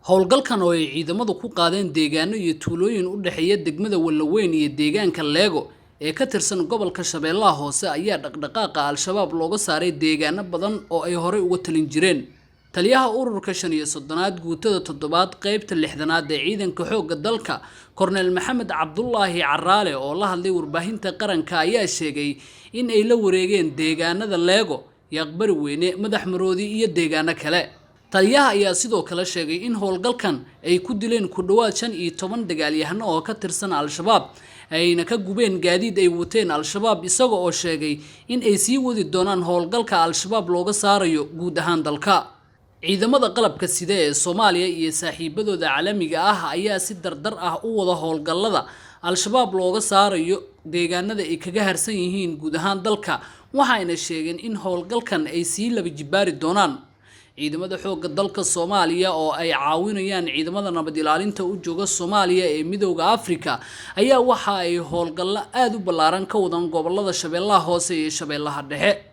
Howlgalkan oo ay ciidamadu ku qaadeen deegaano iyo tuulooyin u dhaxeeya degmada Wallaweyn iyo deegaanka Leego ee ka tirsan gobolka Shabeellaha Hoose ayaa dhaqdhaqaaqa Al-Shabaab looga saaray deegaano badan oo ay hore uga talin jireen. Taliyaha ururka 35aad guutada 7aad qaybta 6aad ee ciidanka xoogga dalka Korneel Maxamed Cabdullaahi Caraale oo la hadlay warbaahinta qaranka ayaa sheegay in ay la wareegeen deegaanada Leego, Yaqbari Weyne, Madax Maroodi iyo deegaano kale. Taliyaha ayaa sidoo kale sheegay in howlgalkan ay ku dileen ku dhawaad 15 dagaalyahano oo ka tirsan Al-Shabaab ayna ka gubeen gaadiid ay wateen Al-Shabaab isaga oo sheegay in ay sii wadi doonaan howlgalka Al-Shabaab looga saarayo guud ahaan dalka. Ciidamada qalabka sida ee Soomaaliya iyo saaxiibadooda caalamiga ah ayaa si dardar ah u wada howlgallada Al-Shabaab looga saarayo deegaanada ay kaga harsan yihiin guud ahaan dalka, waxayna sheegeen in howlgalkan ay sii laba jibaari doonaan. ciidamada xoogga dalka Soomaaliya oo ay caawinayaan ciidamada nabad ilaalinta u jooga Soomaaliya ee Midowga Afrika ayaa waxa ay howlgallo aad u ballaaran ka wadaan gobolada Shabeellaha Hoose iyo Shabeellaha Dhexe.